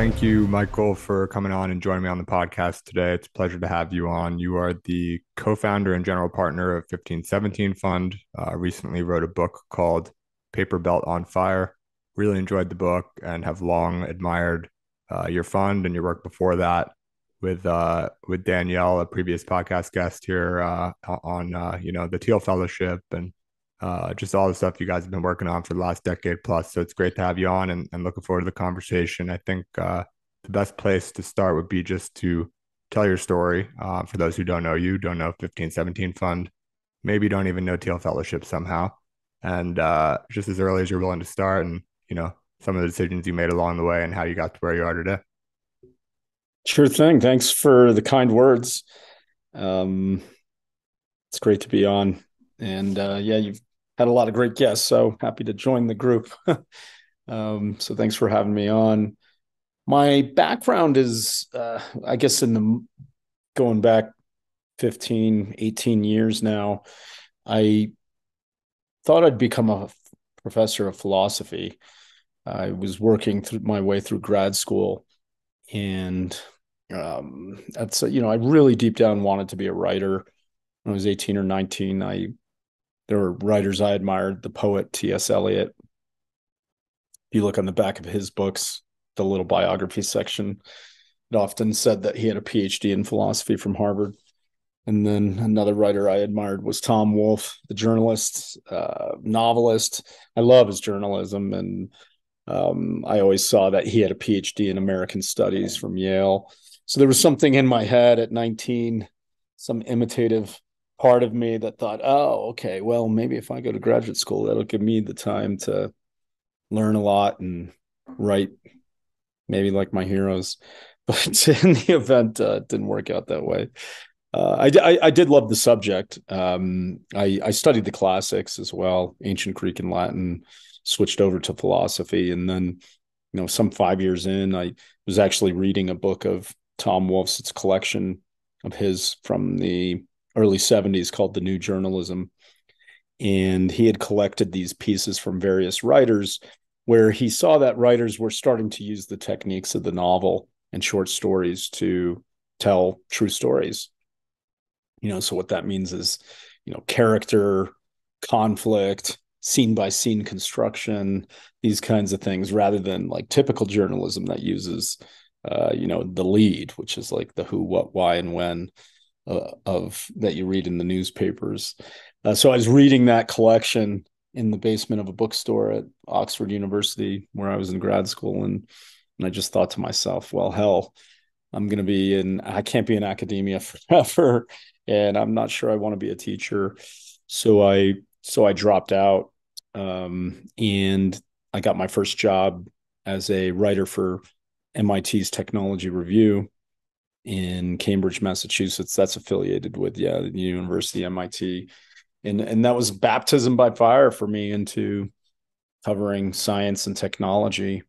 Thank you, Michael, for coming on and joining me on the podcast today. It's a pleasure to have you on. You are the co-founder and general partner of 1517 Fund. Recently wrote a book called Paper Belt on Fire. Really enjoyed the book and have long admired your fund and your work before that with Danielle, a previous podcast guest here on the Teal Fellowship and just all the stuff you guys have been working on for the last decade plus. So it's great to have you on and looking forward to the conversation. I think the best place to start would be just to tell your story. For those who don't know you, don't know 1517 Fund, maybe don't even know Teal Fellowship somehow. And just as early as you're willing to start and, some of the decisions you made along the way and how you got to where you are today. Sure thing. Thanks for the kind words. It's great to be on. And yeah, you've had a lot of great guests, so happy to join the group. So thanks for having me on. My background is, I guess, going back 15, 18 years now, I thought I'd become a professor of philosophy. I was working through my way through grad school, and I really deep down wanted to be a writer. When I was 18 or 19, there were writers I admired, the poet T.S. Eliot. If you look on the back of his books, the little biography section, it often said that he had a PhD in philosophy from Harvard. And then another writer I admired was Tom Wolfe, the journalist, novelist. I love his journalism, and I always saw that he had a PhD in American Studies from Yale. So there was something in my head at 19, some imitative part of me that thought, oh, okay, well, maybe if I go to graduate school, that'll give me the time to learn a lot and write maybe like my heroes. But in the event, it didn't work out that way. I did love the subject. I studied the classics as well, ancient Greek and Latin, switched over to philosophy. And then, some 5 years in, I was actually reading a book of Tom Wolfe's. It's a collection of his from the early 70s called The New Journalism. And he had collected these pieces from various writers where he saw that writers were starting to use the techniques of the novel and short stories to tell true stories. So what that means is, character, conflict, scene by scene construction, these kinds of things, rather than like typical journalism that uses, the lead, which is like the who, what, why, and when of that you read in the newspapers. So I was reading that collection in the basement of a bookstore at Oxford University, where I was in grad school, and I just thought to myself, well, hell, I can't be in academia forever, and I'm not sure I want to be a teacher. So I dropped out, and I got my first job as a writer for MIT's Technology Review in Cambridge, Massachusetts. That's affiliated with, the University MIT. And that was baptism by fire for me into covering science and technology.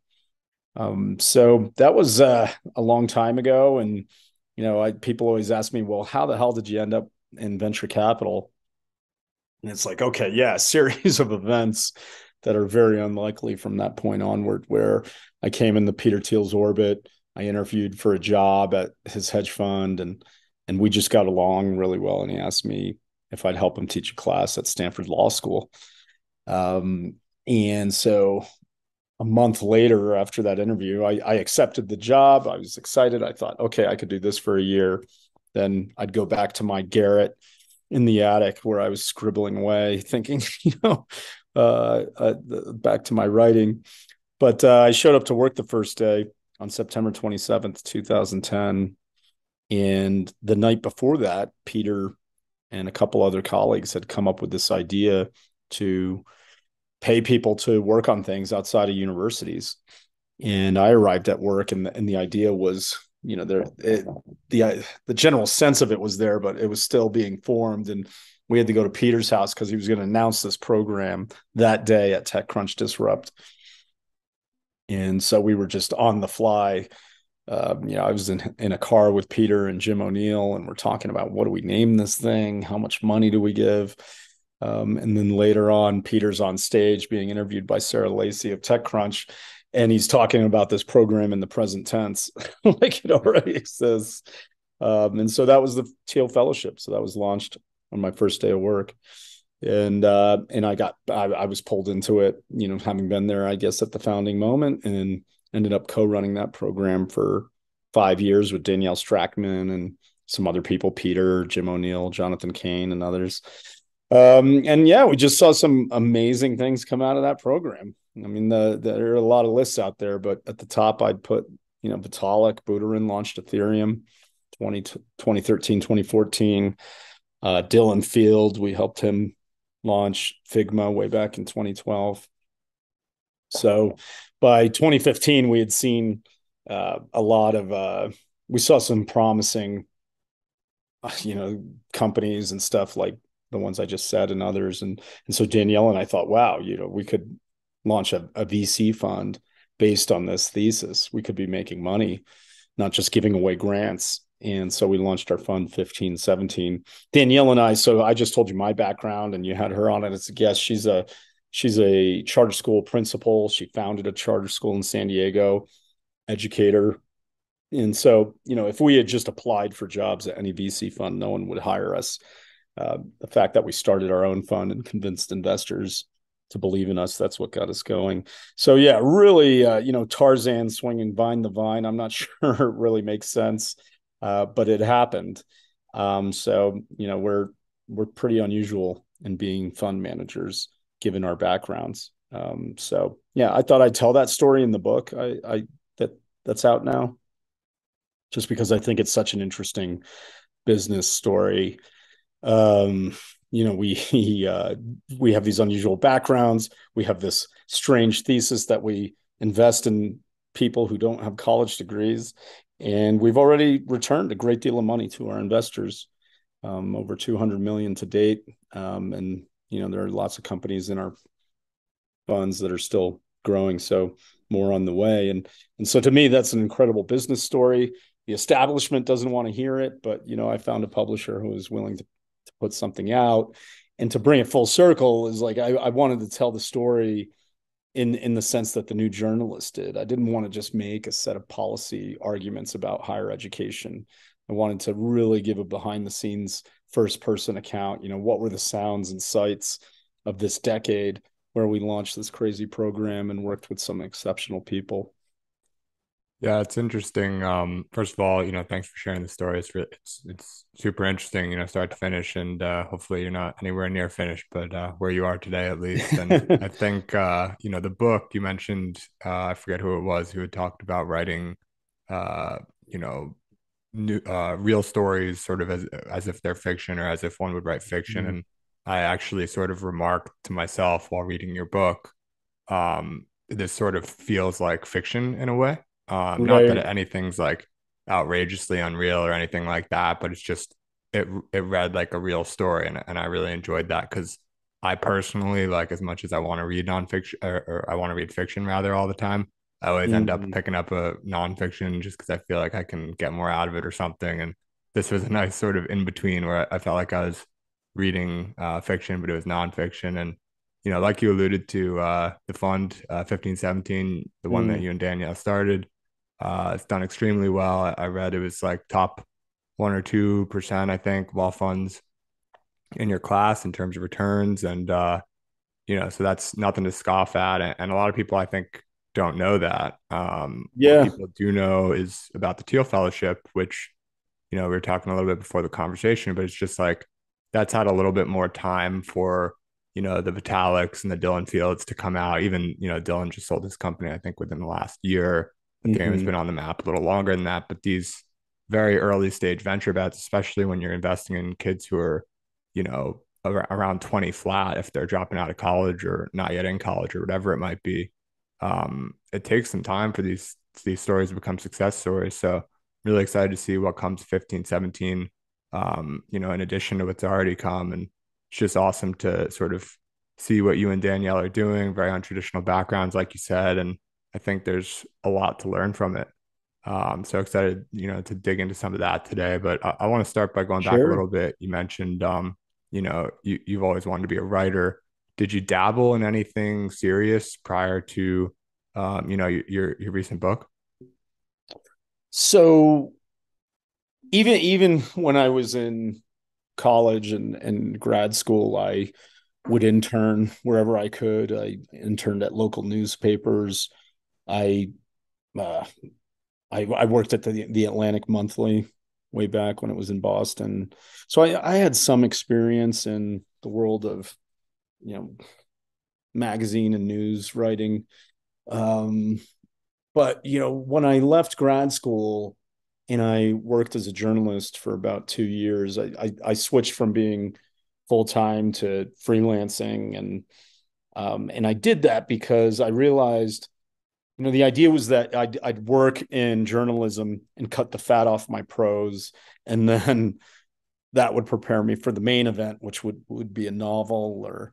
So that was a long time ago. And, people always ask me, well, how the hell did you end up in venture capital? And it's like, okay, yeah, a series of events that are very unlikely from that point onward, where I came into Peter Thiel's orbit. I interviewed for a job at his hedge fund, and we just got along really well. And he asked me if I'd help him teach a class at Stanford Law School. And so a month later, after that interview, I accepted the job. I was excited. I thought, okay, I could do this for a year. Then I'd go back to my garret in the attic where I was scribbling away, thinking, back to my writing. But I showed up to work the first day on September 27th, 2010. And the night before that, Peter and a couple other colleagues had come up with this idea to pay people to work on things outside of universities. And I arrived at work, and the idea was, the general sense of it was there, but it was still being formed. And we had to go to Peter's house because he was going to announce this program that day at TechCrunch Disrupt. And so we were just on the fly. I was in a car with Peter and Jim O'Neill, and we're talking about, what do we name this thing? How much money do we give? And then later on, Peter's on stage being interviewed by Sarah Lacey of TechCrunch. and he's talking about this program in the present tense, like it already exists. And so that was the Teal Fellowship. So that was launched on my first day of work, and I was pulled into it, having been there, I guess, at the founding moment, and ended up co-running that program for 5 years with Danielle Strackman and some other people, Peter, Jim O'Neill, Jonathan Kane, and others. And yeah, we just saw some amazing things come out of that program. I mean, there are a lot of lists out there, but at the top, I'd put, Vitalik Buterin launched Ethereum 2013, 2014. Dylan Field, we helped him launch Figma way back in 2012. So by 2015, we had seen a lot of, we saw some promising, companies and stuff like the ones I just said and others. And so Danielle and I thought, wow, we could launch a VC fund based on this thesis. We could be making money, not just giving away grants. And so we launched our fund 15, 17. Danielle and I, so I just told you my background and you had her on it as a guest. She's a charter school principal. She founded a charter school in San Diego, educator. And so, if we had just applied for jobs at any VC fund, no one would hire us. The fact that we started our own fund and convinced investors to believe in us, that's what got us going. So yeah, really, Tarzan swinging vine to vine. I'm not sure it really makes sense, but it happened. So we're pretty unusual in being fund managers given our backgrounds. So yeah, I thought I'd tell that story in the book. That's out now, just because I think it's such an interesting business story. We have these unusual backgrounds. We have this strange thesis that we invest in people who don't have college degrees, and we've already returned a great deal of money to our investors, over 200 million to date. And there are lots of companies in our funds that are still growing, so more on the way. And so to me, that's an incredible business story. The establishment doesn't want to hear it, but I found a publisher who was willing to put something out. And to bring it full circle is like I wanted to tell the story in the sense that the New Journalist did. I didn't want to just make a set of policy arguments about higher education. I wanted to really give a behind the scenes first person account. What were the sounds and sights of this decade where we launched this crazy program and worked with some exceptional people. Yeah, it's interesting. First of all, thanks for sharing the story. It's super interesting, start to finish, and hopefully you're not anywhere near finished, but where you are today at least. And I think the book you mentioned, I forget who it was who had talked about writing, uh, you know, new real stories, sort of as if they're fiction or as if one would write fiction. Mm. And I actually sort of remarked to myself while reading your book, this sort of feels like fiction in a way. Not that Right. anything's like outrageously unreal or anything like that, but it's just it read like a real story, and I really enjoyed that because I personally, like, as much as I want to read nonfiction, or I want to read fiction rather all the time, I always end up Mm. picking up a nonfiction just because I feel like I can get more out of it or something. And this was a nice sort of in between where I felt like I was reading fiction, but it was nonfiction. And like you alluded to, the fund 1517, the one that Mm. you and Danielle started, it's done extremely well. I read it was like top 1 or 2%, I think, of all funds in your class in terms of returns. And so that's nothing to scoff at. And a lot of people, I think, don't know that. What Yeah. people do know is about the Teal Fellowship, which, we were talking a little bit before the conversation, but it's just like that's had a little bit more time for, the Vitaliks and the Dylan Fields to come out. Even, Dylan just sold his company, I think, within the last year. Ethereum has Mm-hmm. been on the map a little longer than that, but these very early stage venture bets, especially when you're investing in kids who are, around 20 flat, if they're dropping out of college or not yet in college or whatever it might be, it takes some time for these stories to become success stories. So really excited to see what comes 15, 17, in addition to what's already come. And it's just awesome to sort of see what you and Danielle are doing, very untraditional backgrounds, like you said. And I think there's a lot to learn from it. So excited, to dig into some of that today. But I want to start by going back a Sure. little bit. You mentioned, you've always wanted to be a writer. Did you dabble in anything serious prior to your recent book? So even when I was in college and grad school, I would intern wherever I could. I interned at local newspapers. I uh, I worked at the Atlantic Monthly way back when it was in Boston. So I had some experience in the world of, you know, magazine and news writing. Um, but when I left grad school and I worked as a journalist for about 2 years, I switched from being full time to freelancing, and I did that because I realized, the idea was that I'd work in journalism and cut the fat off my prose, and then that would prepare me for the main event, which would be a novel or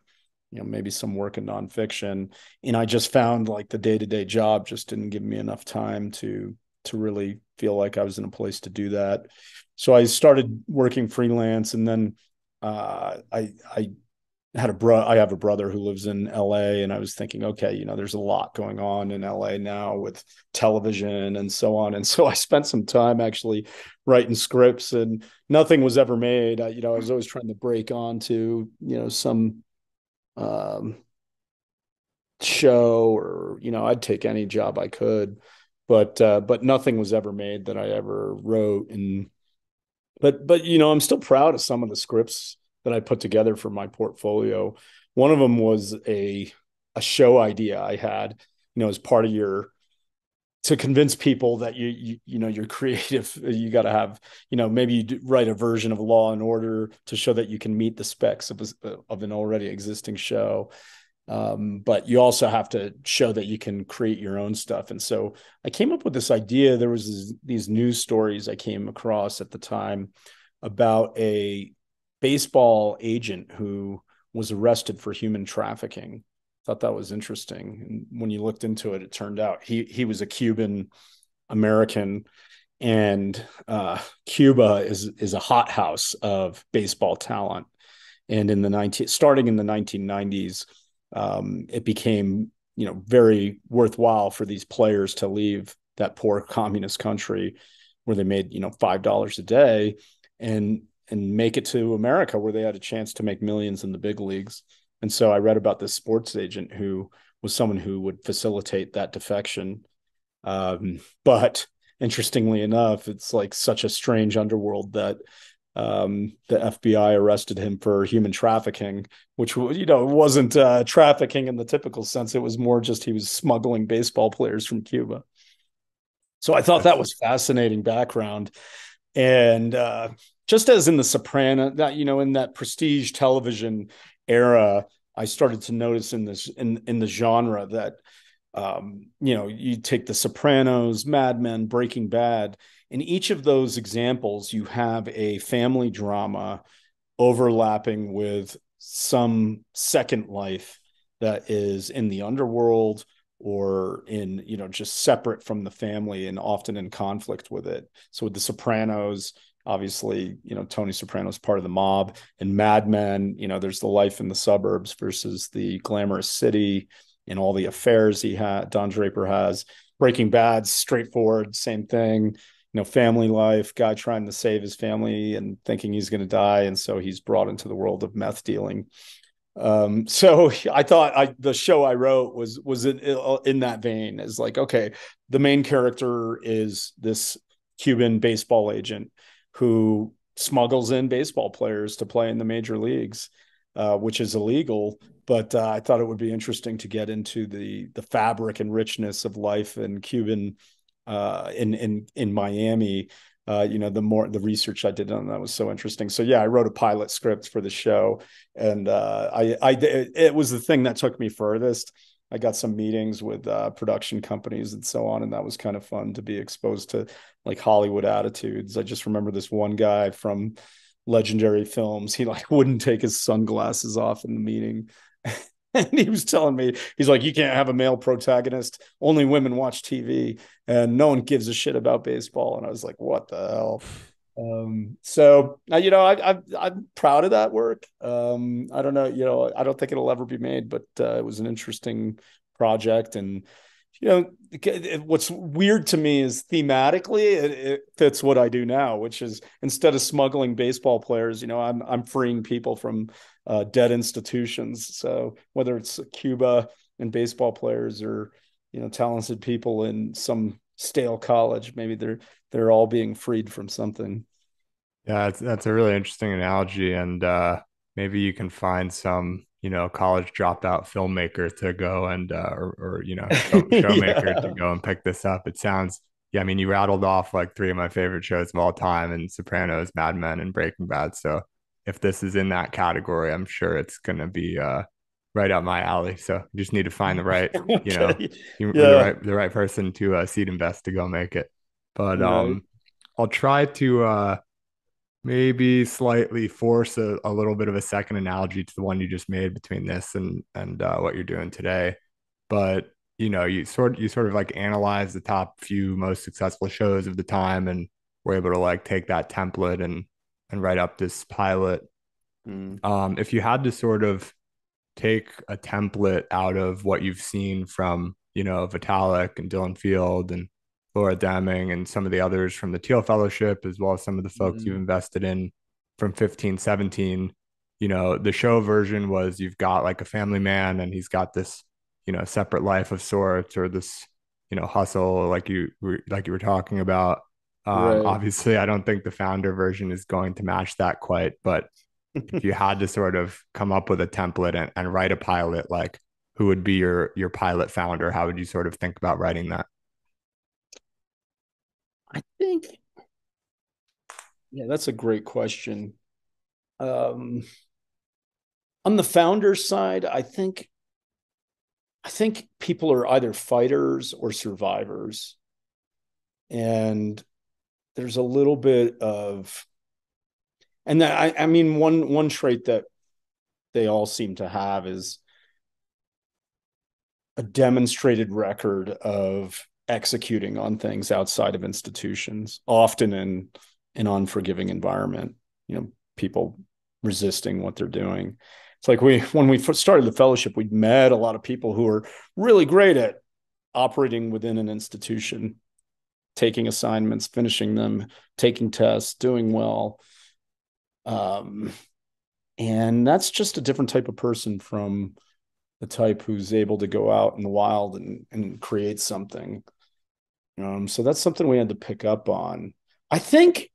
maybe some work in nonfiction. And I just found like the day-to-day job just didn't give me enough time to really feel like I was in a place to do that. So I started working freelance, and then I I have a brother who lives in LA, and I was thinking, okay, there's a lot going on in LA now with television and so on. And so I spent some time actually writing scripts, and nothing was ever made. I was always trying to break onto, some um, show, or, I'd take any job I could, but nothing was ever made that I ever wrote. And but I'm still proud of some of the scripts that I put together for my portfolio. One of them was a show idea I had, as part of your, to convince people that you're creative. You got to have, maybe you write a version of Law and Order to show that you can meet the specs of an already existing show. But you also have to show that you can create your own stuff. And so I came up with this idea. There was these news stories I came across at the time about a baseball agent who was arrested for human trafficking. Thought that was interesting. And when you looked into it, it turned out he was a Cuban American, and Cuba is a hothouse of baseball talent. And starting in the 1990s, it became very worthwhile for these players to leave that poor communist country where they made $5 a day, and make it to America, where they had a chance to make millions in the big leagues. And so I read about this sports agent who was someone who would facilitate that defection. But interestingly enough, it's like such a strange underworld that the FBI arrested him for human trafficking, which wasn't trafficking in the typical sense. It was more just he was smuggling baseball players from Cuba. So I thought that That's was fascinating background. And just as in The Soprano, that in that prestige television era, I started to notice in this in the genre that you take The Sopranos, Mad Men, Breaking Bad. In each of those examples, you have a family drama overlapping with some second life that is in the underworld, or in, just separate from the family and often in conflict with it. So with The Sopranos, obviously, Tony Soprano's part of the mob. And Mad Men, there's the life in the suburbs versus the glamorous city and all the affairs Don Draper has. Breaking Bad, straightforward, same thing. Family life, guy trying to save his family and thinking he's going to die, and so he's brought into the world of meth dealing. So I thought the show I wrote was in that vein, as like, okay, the main character is this Cuban baseball agent who smuggles in baseball players to play in the major leagues, which is illegal. But I thought it would be interesting to get into the fabric and richness of life in Cuban in Miami. The research I did on that was so interesting. So yeah, I wrote a pilot script for the show, and it was the thing that took me furthest. I got some meetings with production companies and so on, and that was kind of fun to be exposed to like Hollywood attitudes. I just remember this one guy from Legendary Films. He like wouldn't take his sunglasses off in the meeting. And he was telling me, he's like, you can't have a male protagonist. Only women watch TV, and no one gives a shit about baseball. And I was like, what the hell? So I'm proud of that work. I don't know, I don't think it'll ever be made, but it was an interesting project. And what's weird to me is thematically it fits what I do now, which is instead of smuggling baseball players, I'm freeing people from dead institutions. So whether it's Cuba and baseball players, or talented people in some stale college, maybe they're all being freed from something. Yeah, that's a really interesting analogy, and maybe you can find some, college dropout filmmaker to go and or showmaker to Yeah. go and pick this up. It sounds, yeah, I mean, you rattled off like three of my favorite shows of all time, and Sopranos, Mad Men, and Breaking Bad. So if this is in that category, I'm sure it's gonna be right up my alley. So you just need to find the right, Okay. the Yeah. right person to seed invest to go make it. But Right. I'll try to maybe slightly force a little bit of a second analogy to the one you just made between this and what you're doing today. But you sort of like analyze the top few most successful shows of the time, and we're able to like take that template and write up this pilot. Mm. If you had to sort of take a template out of what you've seen from, Vitalik and Dylan Field and Laura Deming and some of the others from the Teal Fellowship, as well as some of the folks you've Mm. invested in from 15, 17. The show version was you've got like a family man and he's got this, separate life of sorts, or this, hustle like you were talking about. Right. Obviously, I don't think the founder version is going to match that quite, but if you had to sort of come up with a template and write a pilot, like who would be your pilot founder? How would you sort of think about writing that? I think, yeah, that's a great question. Um, on the founder side, I think people are either fighters or survivors. And there's a little bit of, and that, I mean, one trait that they all seem to have is a demonstrated record of executing on things outside of institutions, often in an unforgiving environment. People resisting what they're doing. It's like when we started the fellowship, we'd met a lot of people who were really great at operating within an institution, taking assignments, finishing them, taking tests, doing well. Um, and that's just a different type of person from the type who's able to go out in the wild and create something. So that's something we had to pick up on. I think,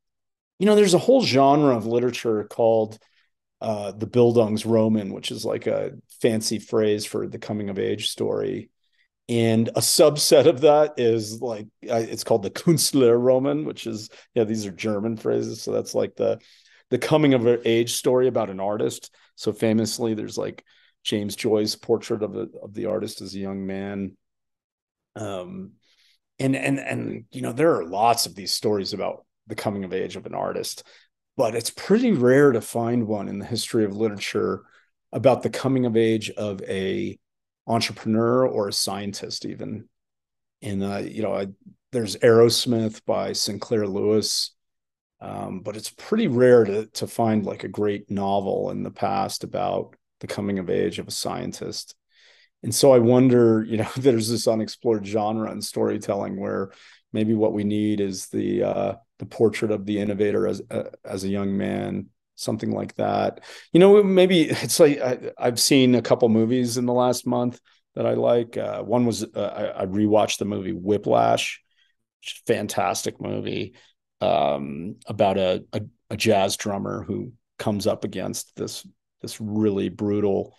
there's a whole genre of literature called the Bildungsroman, which is like a fancy phrase for the coming of age story. And a subset of that is like, it's called the Künstlerroman, which is, yeah, these are German phrases. So that's like the coming of age story about an artist. So famously, there's like James Joyce's portrait of the artist as a young man. Um, and there are lots of these stories about the coming of age of an artist, but it's pretty rare to find one in the history of literature about the coming of age of a entrepreneur or a scientist even. And there's Aerosmith by Sinclair Lewis, but it's pretty rare to find like a great novel in the past about the coming of age of a scientist. And so I wonder, there's this unexplored genre in storytelling where maybe what we need is the portrait of the innovator as a young man, something like that. Maybe it's like I've seen a couple movies in the last month that I like. One was I rewatched the movie Whiplash, fantastic movie, about a jazz drummer who comes up against this really brutal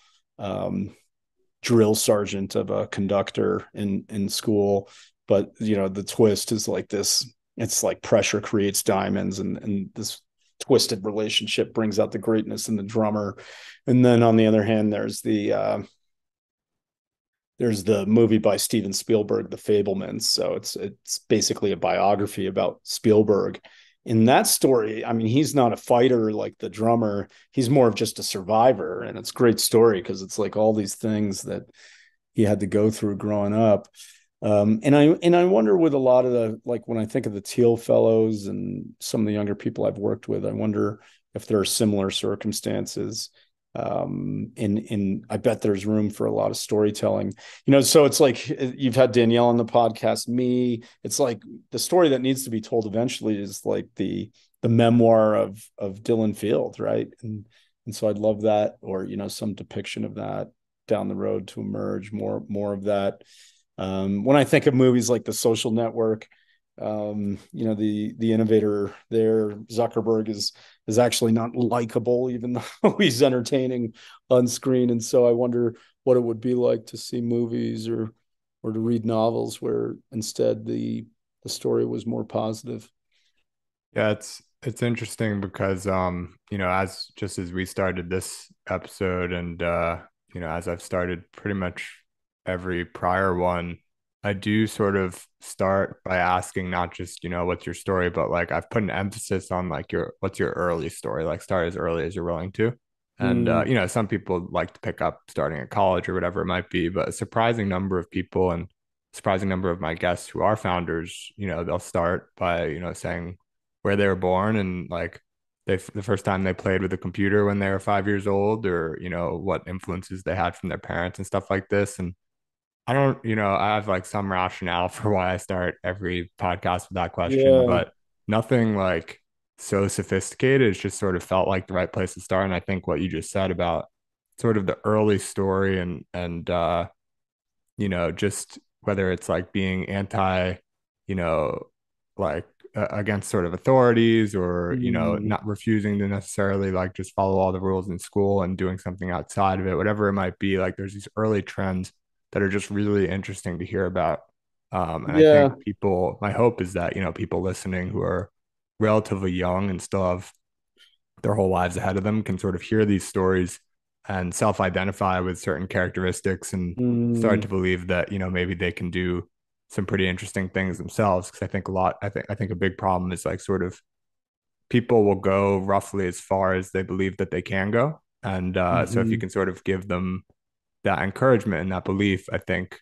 drill sergeant of a conductor in school. But the twist is like this. It's like pressure creates diamonds, and this twisted relationship brings out the greatness in the drummer. And then on the other hand, there's the movie by Steven Spielberg, The Fabelmans. So it's basically a biography about Spielberg. In that story, I mean, he's not a fighter like the drummer. He's more of just a survivor. And it's a great story because it's like all these things that he had to go through growing up. And I wonder with a lot of like when I think of the Teal Fellows and some of the younger people I've worked with, I wonder if there are similar circumstances. In I bet there's room for a lot of storytelling. So it's like you've had Danielle on the podcast, me. It's like the story that needs to be told eventually is like the memoir of Dylan Field, right? And so I'd love that, or some depiction of that down the road to emerge, more of that. When I think of movies like The Social Network, the innovator there, Zuckerberg, is actually not likable, even though he's entertaining on screen. And so I wonder what it would be like to see movies or to read novels where instead the story was more positive. Yeah, it's interesting because as just as we started this episode and as I've started pretty much every prior one, I do sort of start by asking not just, what's your story, but like I've put an emphasis on like what's your early story, like start as early as you're willing to. And Mm, some people like to pick up starting at college or whatever it might be, but a surprising number of people and surprising number of my guests who are founders, they'll start by, saying where they were born and like the first time they played with a computer when they were 5 years old, or what influences they had from their parents and stuff like this. And I don't, I have like some rationale for why I start every podcast with that question, yeah. but nothing like so sophisticated. It's just sort of felt like the right place to start. And I think what you just said about sort of the early story and just whether it's like being anti, you know, like against sort of authorities, or, Mm, not refusing to necessarily like just follow all the rules in school and doing something outside of it, whatever it might be. Like there's these early trends that are just really interesting to hear about. And I think yeah. my hope is that, people listening who are relatively young and still have their whole lives ahead of them can sort of hear these stories and self-identify with certain characteristics and start to Mm, believe that, maybe they can do some pretty interesting things themselves. Because I think a big problem is like sort of people will go roughly as far as they believe that they can go. And so if you mhm. can sort of give them that encouragement and that belief, I think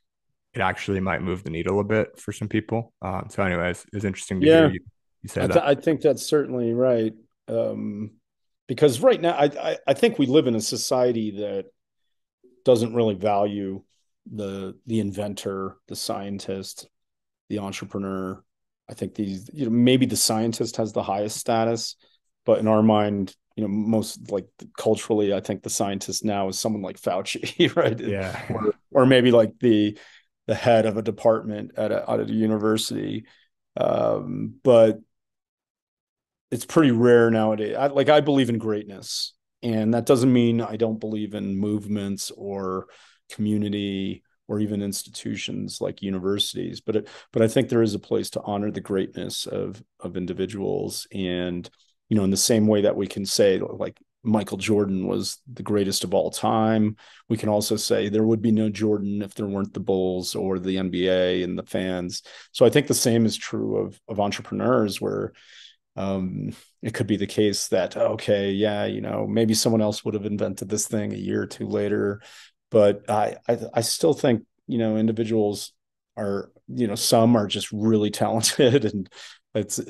it actually might move the needle a bit for some people. So anyways, it's interesting to hear Yeah, you say that. I think that's certainly right. Um, because right now, I think we live in a society that doesn't really value the inventor, the scientist, the entrepreneur. I think these, maybe the scientist has the highest status, but in our mind, most like culturally, I think the scientist now is someone like Fauci, right? Yeah. Or maybe like the head of a department at a university. But it's pretty rare nowadays. I believe in greatness, and that doesn't mean I don't believe in movements or community or even institutions like universities. But I think there is a place to honor the greatness of individuals, and in the same way that we can say like Michael Jordan was the greatest of all time, we can also say there would be no Jordan if there weren't the Bulls or the NBA and the fans. So I think the same is true of entrepreneurs, where it could be the case that, okay, yeah, maybe someone else would have invented this thing a year or two later, but I still think individuals are, some are just really talented, and it's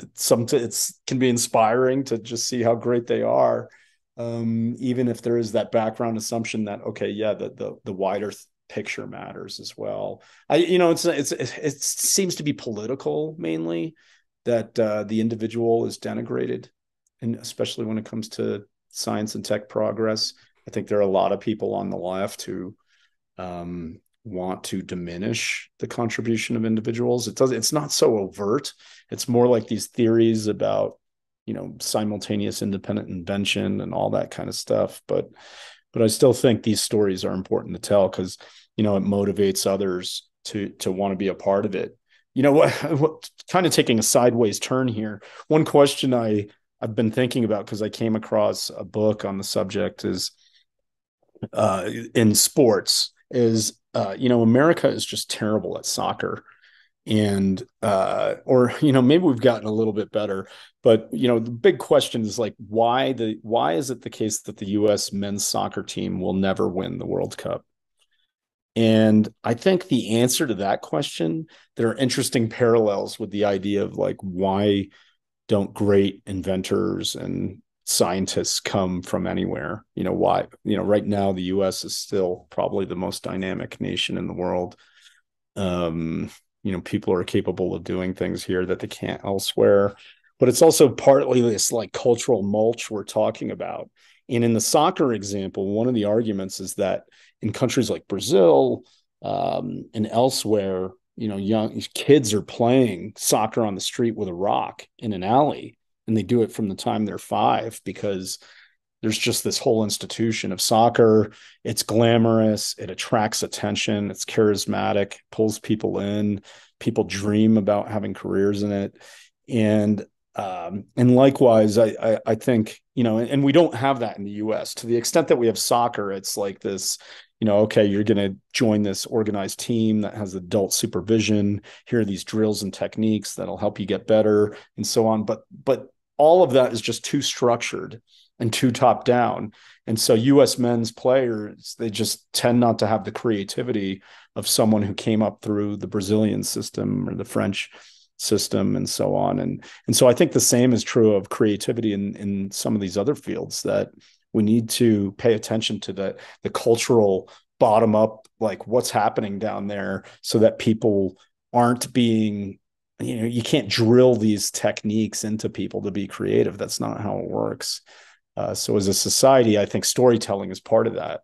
can be inspiring to just see how great they are, even if there is that background assumption that, okay, yeah, the wider picture matters as well. It seems to be political mainly, that the individual is denigrated, and especially when it comes to science and tech progress. I think there are a lot of people on the left who want to diminish the contribution of individuals. It's not so overt. It's more like these theories about simultaneous independent invention and all that kind of stuff. But I still think these stories are important to tell, because it motivates others to want to be a part of it. What kind of taking a sideways turn here. One question I've been thinking about, because I came across a book on the subject, is in sports, is America is just terrible at soccer, and or maybe we've gotten a little bit better, but the big question is like, why is it the case that the US men's soccer team will never win the World Cup? And I think the answer to that question, there are interesting parallels with the idea of like, why don't great inventors and scientists come from anywhere. Why? Right now the US is still probably the most dynamic nation in the world. um People are capable of doing things here that they can't elsewhere, but it's also partly this like cultural mulch we're talking about. And in the soccer example, one of the arguments is that in countries like Brazil, and elsewhere, young kids are playing soccer on the street with a rock in an alley, and they do it from the time they're 5 because there's just this whole institution of soccer. It's glamorous, it attracts attention, it's charismatic, pulls people in, people dream about having careers in it. And likewise, I think, and we don't have that in the US. To the extent that we have soccer, it's like this, okay, you're going to join this organized team that has adult supervision. Here are these drills and techniques that'll help you get better and so on. But all of that is just too structured and too top down. And so US men's players, they just tend not to have the creativity of someone who came up through the Brazilian system or the French system and so on. And so I think the same is true of creativity in some of these other fields, that we need to pay attention to the cultural bottom up, like what's happening down there, so that people aren't being, you can't drill these techniques into people to be creative. That's not how it works. So as a society, I think storytelling is part of that.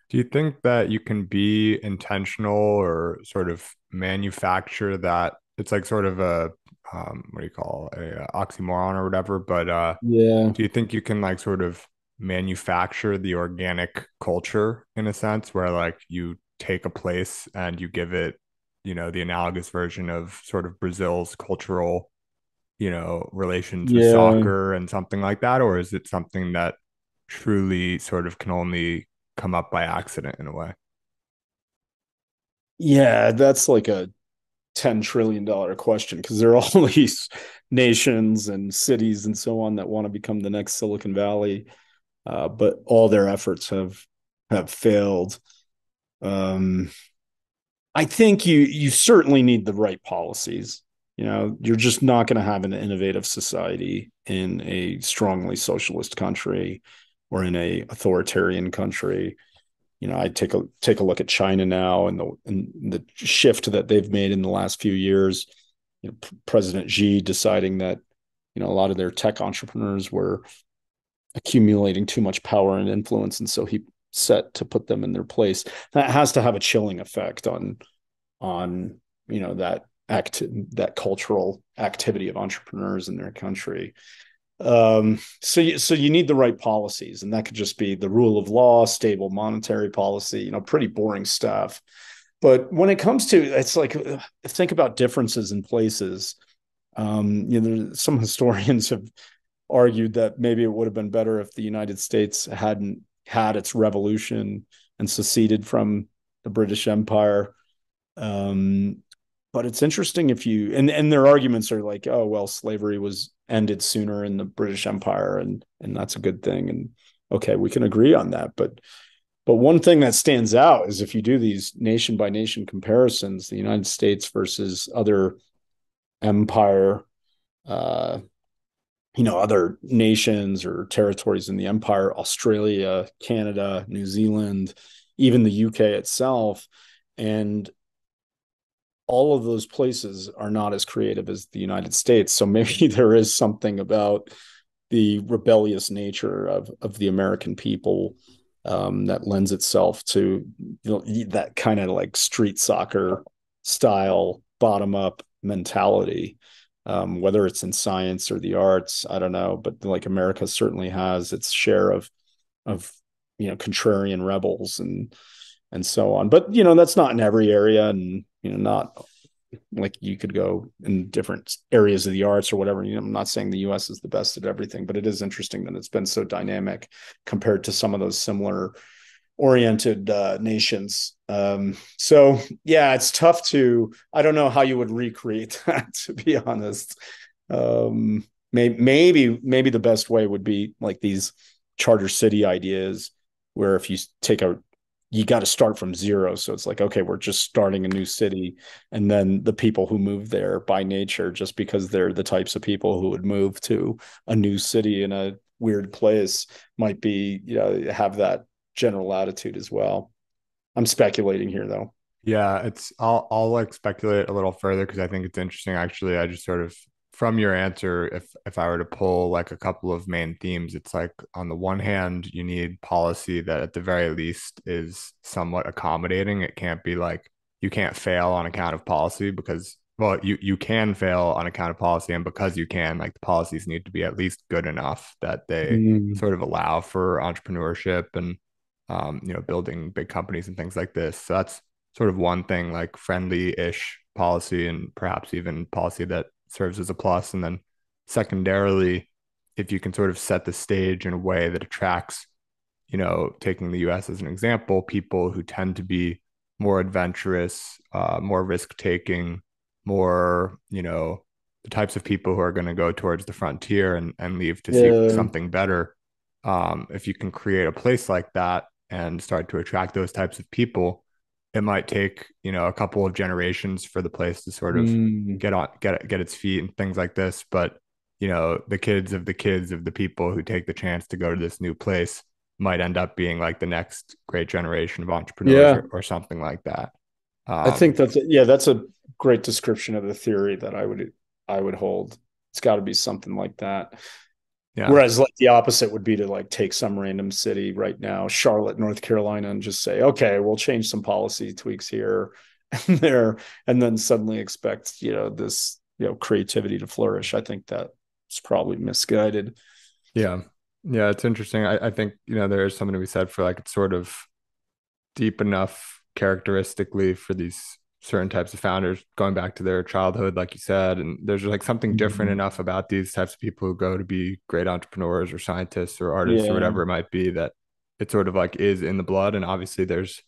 Do you think that you can be intentional or sort of manufacture that? It's like sort of a what do you call a oxymoron or whatever, but Yeah. do you think you can like sort of manufacture the organic culture in a sense where like you take a place and you give it, the analogous version of sort of Brazil's cultural, relations with Yeah. soccer and something like that? Or is it something that truly sort of can only come up by accident in a way? Yeah, that's like a $10 trillion question, because there are all these nations and cities and so on that want to become the next Silicon Valley, but all their efforts have failed. Um, I think you certainly need the right policies. You're just not going to have an innovative society in a strongly socialist country or in a authoritarian country. I take a look at China now, and the shift that they've made in the last few years. President Xi deciding that a lot of their tech entrepreneurs were accumulating too much power and influence, and so he set to put them in their place. That has to have a chilling effect on that cultural activity of entrepreneurs in their country. So you need the right policies, and that could just be the rule of law, stable monetary policy, pretty boring stuff. But when it comes to, it's like, think about differences in places. Some historians have argued that maybe it would have been better if the United States hadn't had its revolution and seceded from the British Empire. Um, but it's interesting if you, and their arguments are like, oh well, slavery was ended sooner in the British Empire, and that's a good thing. And okay, we can agree on that. But one thing that stands out is if you do these nation by nation comparisons, the United States versus other empire, uh, other nations or territories in the empire, Australia, Canada, New Zealand, even the UK itself, and all of those places are not as creative as the United States. So maybe there is something about the rebellious nature of the American people, that lends itself to that kind of like street soccer style bottom up mentality. Whether it's in science or the arts, I don't know, but like America certainly has its share of contrarian rebels and so on. But that's not in every area, and not like you could go in different areas of the arts or whatever. I'm not saying the US is the best at everything, but it is interesting that it's been so dynamic compared to some of those similar oriented nations. So yeah, it's tough to, I don't know how you would recreate that, to be honest. Maybe the best way would be like these charter city ideas, where if you take a you got to start from zero. So it's like, okay, we're just starting a new city. And then the people who move there by nature, just because they're the types of people who would move to a new city in a weird place, might be, have that general attitude as well. I'm speculating here though. Yeah, I'll like speculate a little further because I think it's interesting actually. I just sort of from your answer, if I were to pull like a couple of main themes, it's like on the one hand, you need policy that at the very least is somewhat accommodating. It can't be like you can't fail on account of policy because well, you can fail on account of policy, and because you can, like the policies need to be at least good enough that they Mm. sort of allow for entrepreneurship and building big companies and things like this. So that's sort of one thing, like friendly-ish policy and perhaps even policy that serves as a plus. And then secondarily, if you can sort of set the stage in a way that attracts, taking the US as an example, people who tend to be more adventurous, more risk-taking, more, the types of people who are going to go towards the frontier and leave to seek Yeah. something better. If you can create a place like that and start to attract those types of people, it might take, a couple of generations for the place to sort of Mm. get its feet and things like this. But, the kids of the people who take the chance to go to this new place might end up being like the next great generation of entrepreneurs Yeah. or something like that. I Um, think that's a great description of the theory that I would hold. It's got to be something like that. yeah. Whereas like the opposite would be to like take some random city right now, Charlotte, North Carolina, and just say, okay, we'll change some policy tweaks here and there, and then suddenly expect, this, creativity to flourish. I think that's probably misguided. Yeah. Yeah. It's interesting. I think, there is something to be said for like it's sort of deep enough characteristically for these certain types of founders going back to their childhood, like you said. And there's like something different Mhm. enough about these types of people who go to be great entrepreneurs or scientists or artists or Yeah. whatever it might be that it sort of like is in the blood. And obviously there's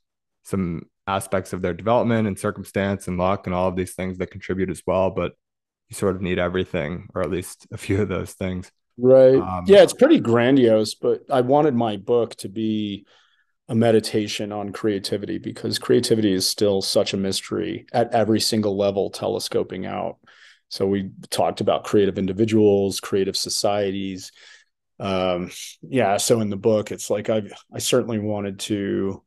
some aspects of their development and circumstance and luck and all of these things that contribute as well. But you sort of need everything, or at least a few of those things. Right. Um, Yeah, it's pretty grandiose, but I wanted my book to be a meditation on creativity because creativity is still such a mystery at every single level, telescoping out. So we talked about creative individuals, creative societies. Um, yeah, so in the book, it's like I certainly wanted to,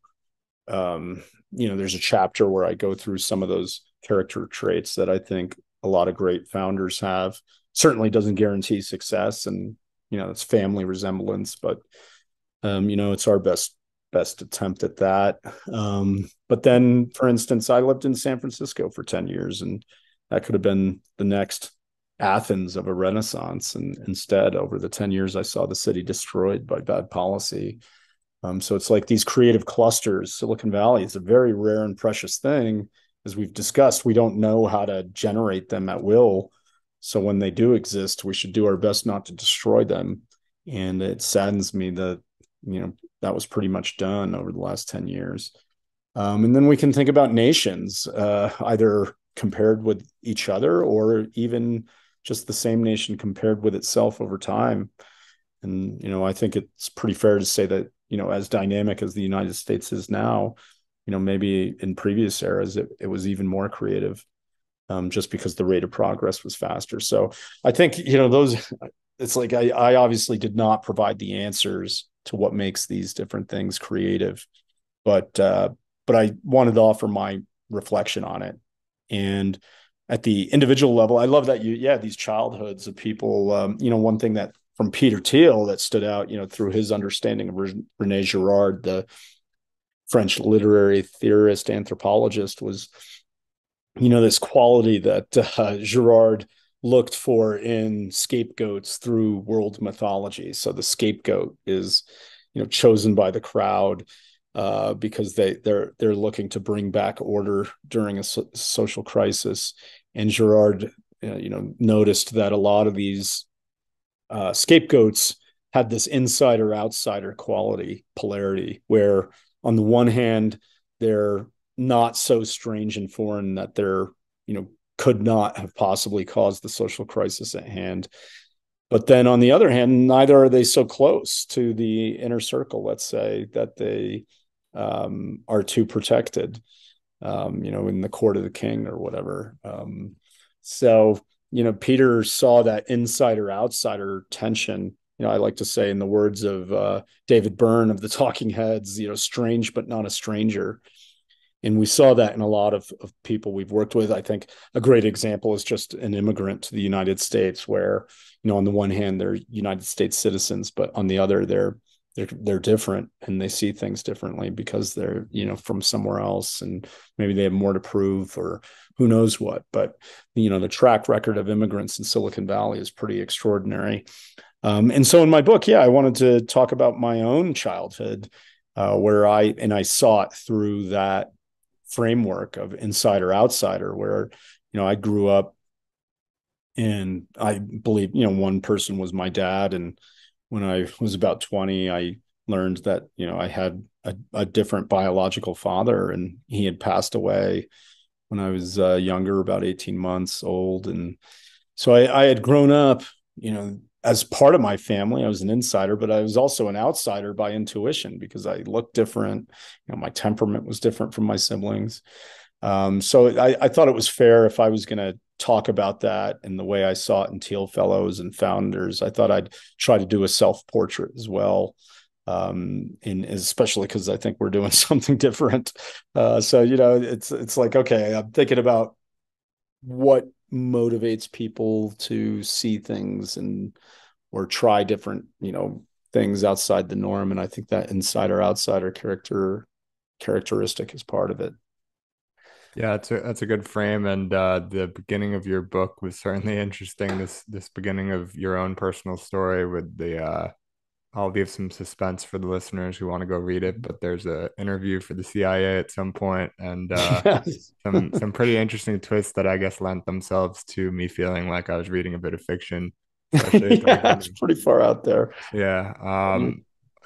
there's a chapter where I go through some of those character traits that I think a lot of great founders have. Certainly doesn't guarantee success, and it's family resemblance, but it's our best attempt at that. But then, for instance, I lived in San Francisco for 10 years, and that could have been the next Athens of a renaissance. And instead, over the 10 years, I saw the city destroyed by bad policy. So it's like these creative clusters. Silicon Valley is a very rare and precious thing. As we've discussed, we don't know how to generate them at will. So when they do exist, we should do our best not to destroy them. And it saddens me that, that was pretty much done over the last 10 years. And then we can think about nations, either compared with each other or even just the same nation compared with itself over time. And, I think it's pretty fair to say that, as dynamic as the United States is now, maybe in previous eras, it was even more creative, just because the rate of progress was faster. So I think, it's like I obviously did not provide the answers to what makes these different things creative, but I wanted to offer my reflection on it. And at the individual level, I love that these childhoods of people. One thing that from Peter Thiel that stood out, through his understanding of Rene Girard, the French literary theorist, anthropologist, was, this quality that Girard looked for in scapegoats through world mythology. So the scapegoat is, chosen by the crowd because they're looking to bring back order during a social crisis. And Girard, noticed that a lot of these scapegoats had this insider outsider quality polarity, where on the one hand they're not so strange and foreign that they're could not have possibly caused the social crisis at hand, but then on the other hand neither are they so close to the inner circle, let's say, that they are too protected, in the court of the king or whatever. So, Peter saw that insider outsider tension. I like to say, in the words of David Byrne of the Talking Heads, strange but not a stranger. And we saw that in a lot of people we've worked with. I think a great example is just an immigrant to the United States, where, on the one hand, they're United States citizens, but on the other, they're different, and they see things differently because they're, from somewhere else, and maybe they have more to prove, or who knows what. But, the track record of immigrants in Silicon Valley is pretty extraordinary. And so in my book, I wanted to talk about my own childhood, where I saw it through that framework of insider outsider, where, I grew up, and I believe, one person was my dad. And when I was about 20, I learned that, I had a different biological father, and he had passed away when I was younger, about 18 months old. And so I had grown up, as part of my family. I was an insider, but I was also an outsider by intuition, because I looked different. My temperament was different from my siblings. So I thought it was fair, if I was going to talk about that and the way I saw it in Teal Fellows and Founders, I thought I'd try to do a self-portrait as well. And especially because I think we're doing something different. So, it's like, okay, I'm thinking about what motivates people to see things or try different, things outside the norm. And I think that insider outsider characteristic is part of it. Yeah, that's a good frame, and the beginning of your book was certainly interesting. This beginning of your own personal story with the I'll leave some suspense for the listeners who want to go read it, but there's a interview for the CIA at some point, and Yes. some pretty interesting twists that I guess lent themselves to me feeling like I was reading a bit of fiction, especially at the Yeah, it's beginning. pretty far out there. Yeah.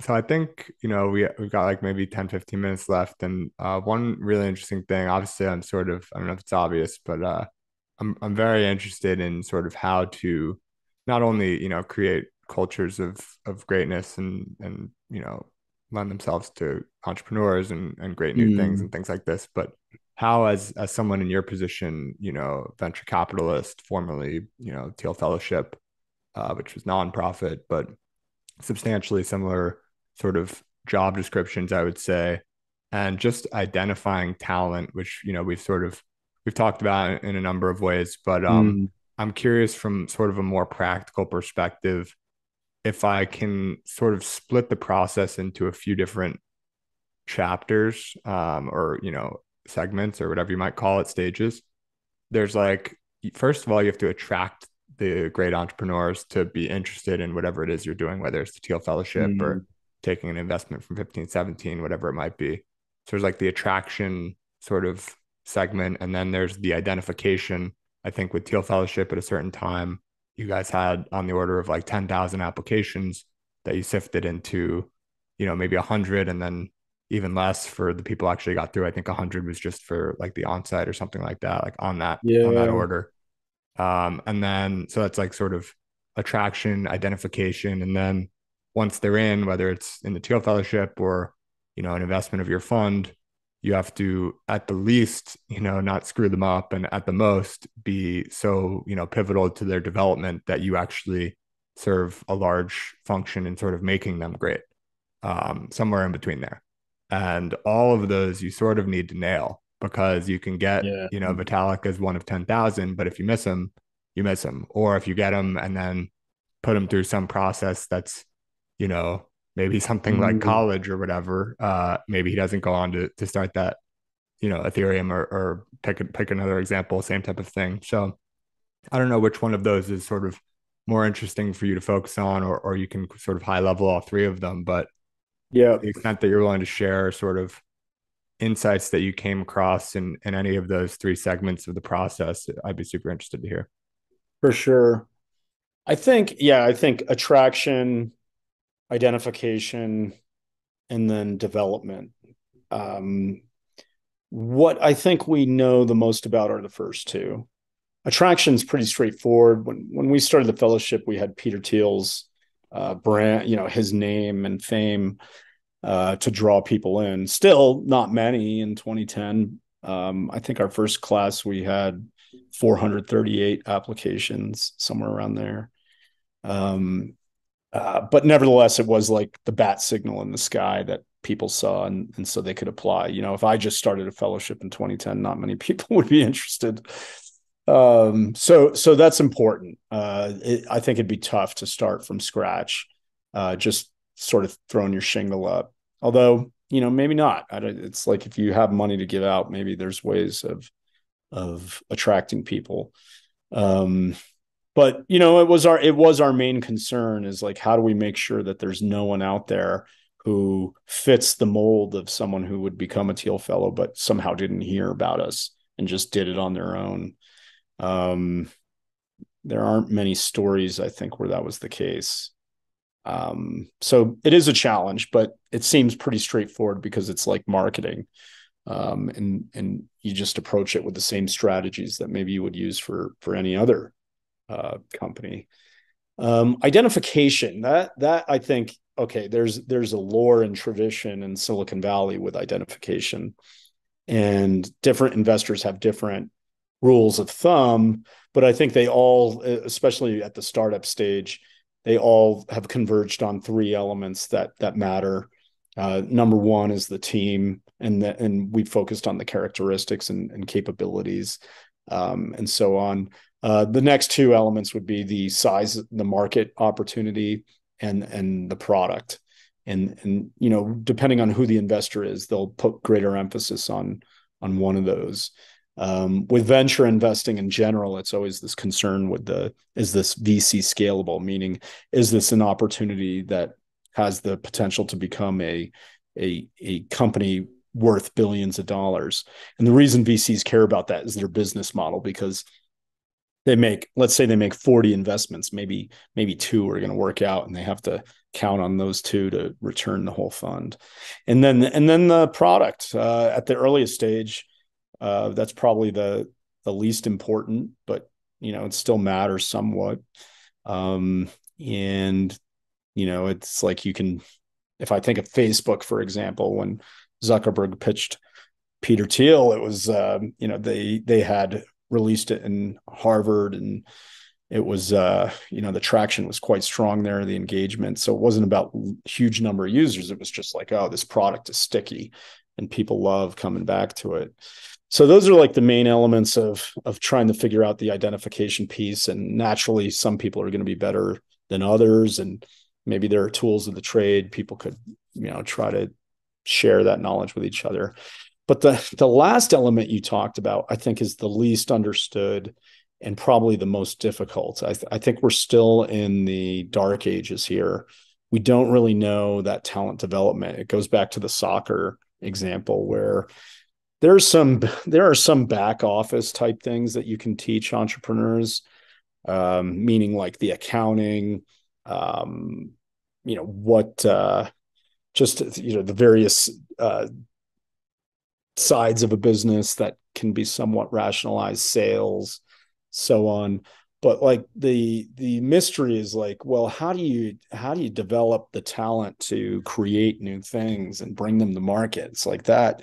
So I think, we've got like maybe 10, 15 minutes left. And one really interesting thing, obviously I don't know if it's obvious, but I'm very interested in sort of how to not only, create cultures of greatness and lend themselves to entrepreneurs and great new things Mm, and things like this, but how as someone in your position, venture capitalist, formerly, Teal Fellowship, which was nonprofit, but substantially similar sort of job descriptions, I would say, and just identifying talent, which we've talked about in a number of ways, but mm, I'm curious from sort of a more practical perspective if I can sort of split the process into a few different chapters, or segments or whatever you might call it, stages. There's like, first of all, you have to attract the great entrepreneurs to be interested in whatever it is you're doing, whether it's the Teal Fellowship or mm. taking an investment from 1517, whatever it might be. So there's like the attraction sort of segment, and then there's the identification. I think with Teal Fellowship at a certain time, you guys had on the order of like 10,000 applications that you sifted into, maybe 100, and then even less for the people actually got through. I think 100 was just for like the onsite or something like that, like on that Yeah. order. And then so that's like sort of attraction, identification, and then once they're in, whether it's in the Teal Fellowship or an investment of your fund, you have to at the least not screw them up, and at the most be so pivotal to their development that you actually serve a large function in sort of making them great, somewhere in between there. And all of those you sort of need to nail, because you can get, Yeah. Vitalik as one of 10,000, but if you miss him, you miss him. Or if you get him and then put him through some process that's, maybe something like Mm. college or whatever, maybe he doesn't go on to start that, Ethereum, or pick another example, same type of thing. So I don't know which one of those is sort of more interesting for you to focus on, or you can sort of high level all three of them, but Yeah, to the extent that you're willing to share sort of insights that you came across in any of those three segments of the process, I'd be super interested to hear. for sure. I think attraction, identification, and then development. Um, what I think we know the most about are the first two. Attraction is pretty straightforward. When we started the fellowship, we had Peter Thiel's brand, his name and fame. to draw people in. Still not many in 2010. I think our first class we had 438 applications, somewhere around there. But nevertheless, it was like the bat signal in the sky that people saw, and so they could apply. If I just started a fellowship in 2010, not many people would be interested. So that's important. I think it'd be tough to start from scratch, just sort of throwing your shingle up. Although, maybe not. It's like if you have money to give out, maybe there's ways of attracting people. Um, but it was our main concern, is like, how do we make sure that there's no one out there who fits the mold of someone who would become a Teal Fellow, but somehow didn't hear about us and just did it on their own. Um, there aren't many stories, I think, where that was the case. So it is a challenge, but it seems pretty straightforward because it's like marketing. And you just approach it with the same strategies that maybe you would use for any other company. Identification, that I think, okay, there's a lore and tradition in Silicon Valley with identification, and different investors have different rules of thumb, but I think they all, especially at the startup stage, they all have converged on three elements that matter. Number one is the team, and we focused on the characteristics and capabilities, and so on. The next two elements would be the size, the market opportunity, and the product. And depending on who the investor is, they'll put greater emphasis on one of those. With venture investing in general, it's always this concern with is this VC scalable? Meaning, is this an opportunity that has the potential to become a company worth billions of dollars? And the reason VCs care about that is their business model, because let's say they make 40 investments, maybe two are going to work out, and they have to count on those two to return the whole fund. And then the product, at the earliest stage, that's probably the least important, but it still matters somewhat. And it's like, if I think of Facebook, for example, when Zuckerberg pitched Peter Thiel, it was they had released it in Harvard, and it was the traction was quite strong there, the engagement. So it wasn't about huge number of users. It was just like, oh, this product is sticky and people love coming back to it. So those are like the main elements of trying to figure out the identification piece. And naturally, some people are going to be better than others, and maybe there are tools of the trade. People could try to share that knowledge with each other. But the last element you talked about, I think, is the least understood and probably the most difficult. I think we're still in the dark ages here. We don't really know that talent development. It goes back to the soccer example, where there are some back office type things that you can teach entrepreneurs, meaning like the accounting, what just the various sides of a business that can be somewhat rationalized, sales, so on. But like the mystery is like, well, how do you develop the talent to create new things and bring them to market? It's like that.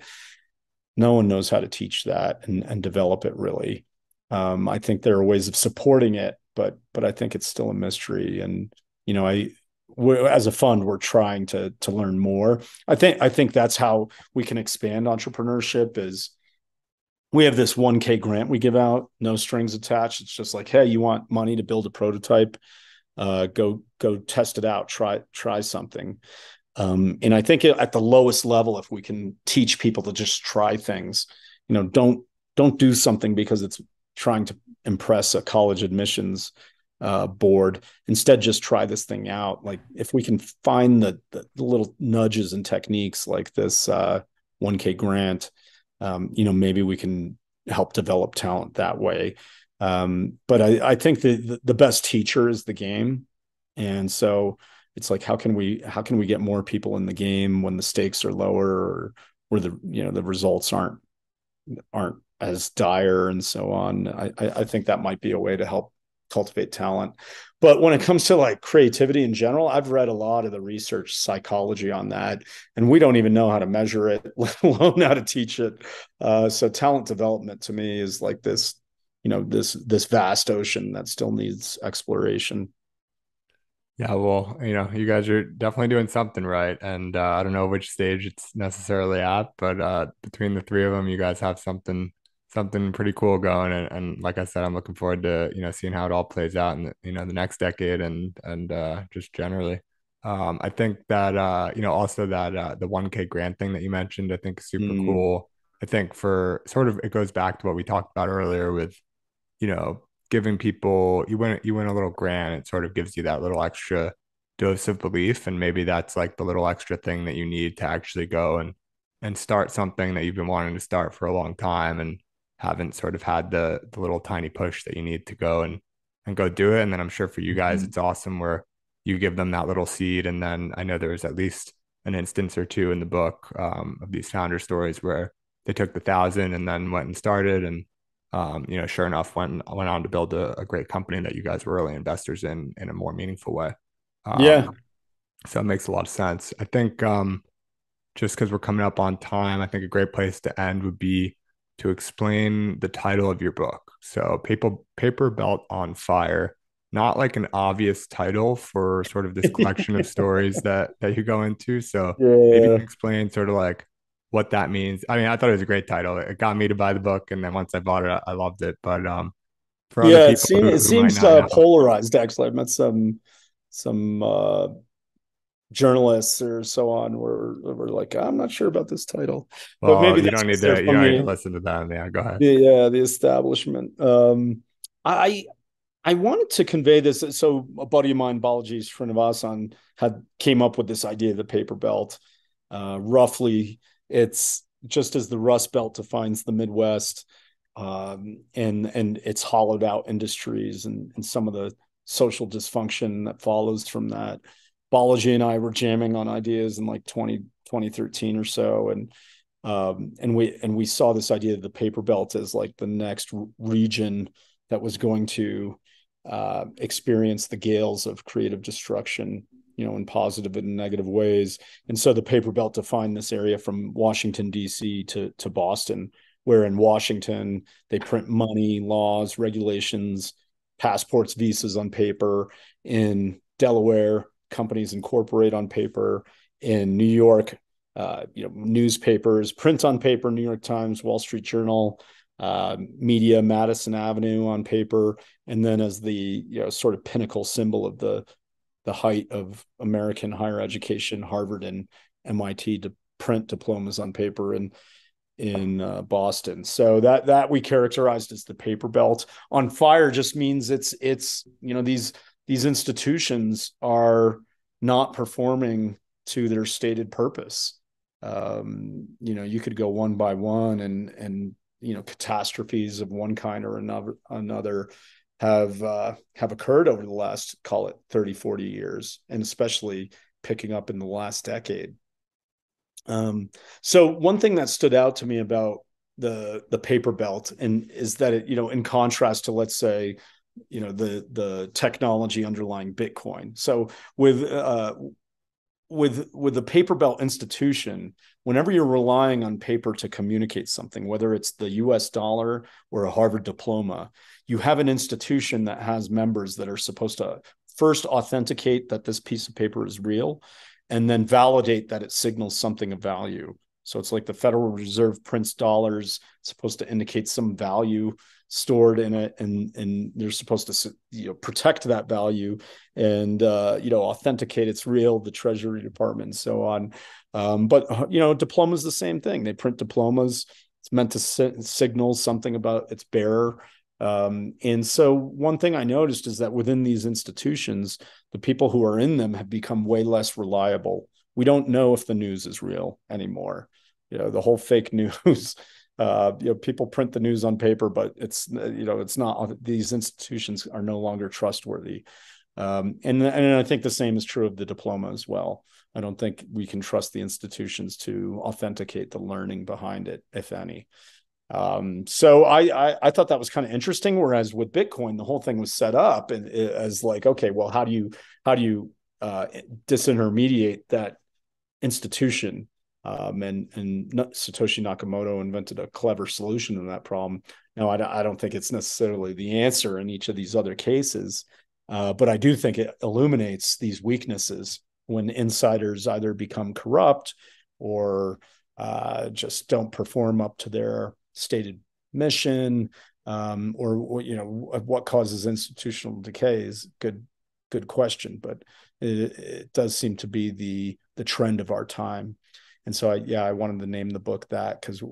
No one knows how to teach that and develop it, really. I think there are ways of supporting it, but I think it's still a mystery. And as a fund, we're trying to learn more. I think that's how we can expand entrepreneurship. Is we have this 1K grant we give out, no strings attached. It's just like, hey, you want money to build a prototype? Go test it out. Try something. And I think at the lowest level, if we can teach people to just try things, don't do something because it's trying to impress a college admissions board. Instead, just try this thing out. Like, if we can find the little nudges and techniques like this 1K grant, maybe we can help develop talent that way. But I think the best teacher is the game. And so it's like, how can we get more people in the game when the stakes are lower, or where the results aren't as dire, and so on. I think that might be a way to help cultivate talent. But when it comes to like creativity in general, I've read a lot of the research psychology on that, and we don't even know how to measure it, let alone how to teach it. So talent development to me is like this, this vast ocean that still needs exploration. Yeah, well, you guys are definitely doing something right. And I don't know which stage it's necessarily at, but between the three of them, you guys have something pretty cool going. And like I said, I'm looking forward to, seeing how it all plays out in the next decade and just generally. I think that also that the 1K grant thing that you mentioned, I think is super Mm. cool. I think for sort of it goes back to what we talked about earlier with giving people you win a little grant, it sort of gives you that little extra dose of belief, and maybe that's like the little extra thing that you need to actually go and start something that you've been wanting to start for a long time and haven't sort of had the little tiny push that you need to go and go do it. And then I'm sure for you guys Mhm. it's awesome where you give them that little seed, and then I know there's at least an instance or two in the book of these founder stories where they took the 1,000 and then went and started and sure enough, went on to build a great company that you guys were early investors in a more meaningful way. Yeah. So it makes a lot of sense. I think just because we're coming up on time, I think a great place to end would be to explain the title of your book. So Paper Belt on Fire, not like an obvious title for sort of this collection of stories that you go into. So maybe you Yeah. can explain sort of like what that means. I mean, I thought it was a great title. It got me to buy the book, and then once I bought it, I loved it. But for other Yeah, people it who might seems not know, polarized actually. I've met some journalists or so on were like, I'm not sure about this title, but well, maybe that's because they're you from don't need to listen to them. Yeah, go ahead. the establishment. I I wanted to convey this. So a buddy of mine, Balaji Srinivasan, had came up with this idea of the paper belt. Roughly, it's just as the Rust Belt defines the Midwest, and its hollowed out industries and some of the social dysfunction that follows from that. Balaji and I were jamming on ideas in like 2013 or so, and we saw this idea of the paper belt as like the next region that was going to experience the gales of creative destruction, in positive and negative ways. And so the paper belt defined this area from Washington, D.C. to Boston, where in Washington, they print money, laws, regulations, passports, visas on paper. In Delaware, companies incorporate on paper. In New York, newspapers print on paper, New York Times, Wall Street Journal, media, Madison Avenue on paper, and then as the sort of pinnacle symbol of the height of American higher education, Harvard and MIT to print diplomas on paper in Boston. So that we characterized as the paper belt. On fire just means it's these institutions are not performing to their stated purpose. You could go one by one and catastrophes of one kind or another have occurred over the last, call it 30, 40 years, and especially picking up in the last decade. So one thing that stood out to me about the paper belt and is that it, in contrast to, let's say, the technology underlying Bitcoin. So with the paper belt institution, whenever you're relying on paper to communicate something, whether it's the US dollar or a Harvard diploma, you have an institution that has members that are supposed to first authenticate that this piece of paper is real and then validate that it signals something of value. So it's like the Federal Reserve prints dollars, it's supposed to indicate some value stored in it, and they're supposed to protect that value and authenticate it's real, the Treasury Department and so on. But diplomas the same thing. They print diplomas. It's meant to signal something about its bearer. And so one thing I noticed is that within these institutions, the people who are in them have become way less reliable. We don't know if the news is real anymore. The whole fake news. People print the news on paper, but it's not. These institutions are no longer trustworthy. And I think the same is true of the diploma as well. I don't think we can trust the institutions to authenticate the learning behind it, if any. So I thought that was kind of interesting. Whereas with Bitcoin, the whole thing was set up and as like, okay, well, how do you disintermediate that institution? And Satoshi Nakamoto invented a clever solution to that problem. Now, I don't think it's necessarily the answer in each of these other cases, but I do think it illuminates these weaknesses when insiders either become corrupt or just don't perform up to their stated mission, or what causes institutional decay is good question, but it does seem to be the trend of our time. And so I wanted to name the book that because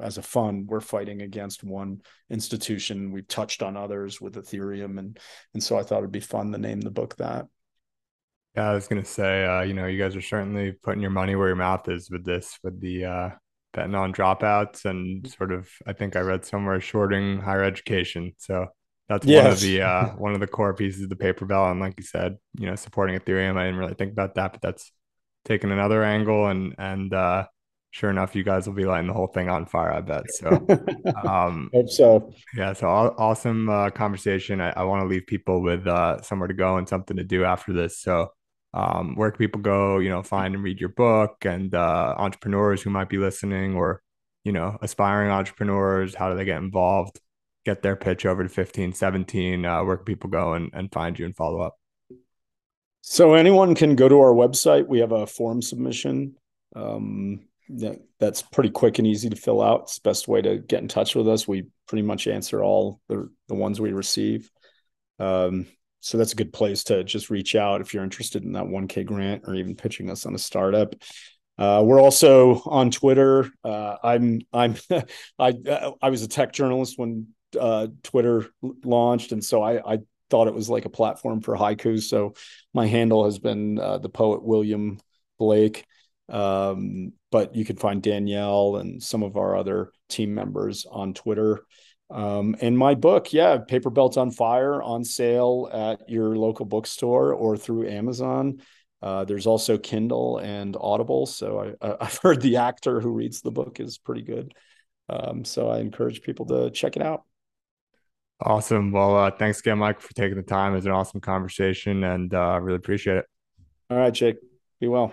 as a fund we're fighting against one institution. We've touched on others with Ethereum, and so I thought it'd be fun to name the book that. Yeah, I was gonna say, you guys are certainly putting your money where your mouth is with this, with the betting on dropouts and sort of, I think I read somewhere shorting higher education. So that's Yes. one of the core pieces of the paper belt. And like you said, supporting Ethereum. I didn't really think about that, but that's taking another angle, and sure enough, you guys will be lighting the whole thing on fire, I bet. So um Hope so. yeah, so awesome conversation. I want to leave people with somewhere to go and something to do after this. So, where can people go, find and read your book, and entrepreneurs who might be listening, or, aspiring entrepreneurs, how do they get involved, get their pitch over to 1517? Where can people go and find you and follow up? So anyone can go to our website. We have a form submission. That's pretty quick and easy to fill out. It's the best way to get in touch with us. We pretty much answer all the ones we receive. So that's a good place to just reach out if you're interested in that 1K grant or even pitching us on a startup. We're also on Twitter. I'm I was a tech journalist when Twitter launched, and so I thought it was like a platform for haiku. So my handle has been the poet William Blake. But you can find Danielle and some of our other team members on Twitter. And my book, yeah, Paper Belt on Fire, on sale at your local bookstore or through Amazon. There's also Kindle and Audible. So I've heard the actor who reads the book is pretty good. So I encourage people to check it out. Awesome. Well, thanks again, Mike, for taking the time. It was an awesome conversation, and really appreciate it. All right, Jake. Be well.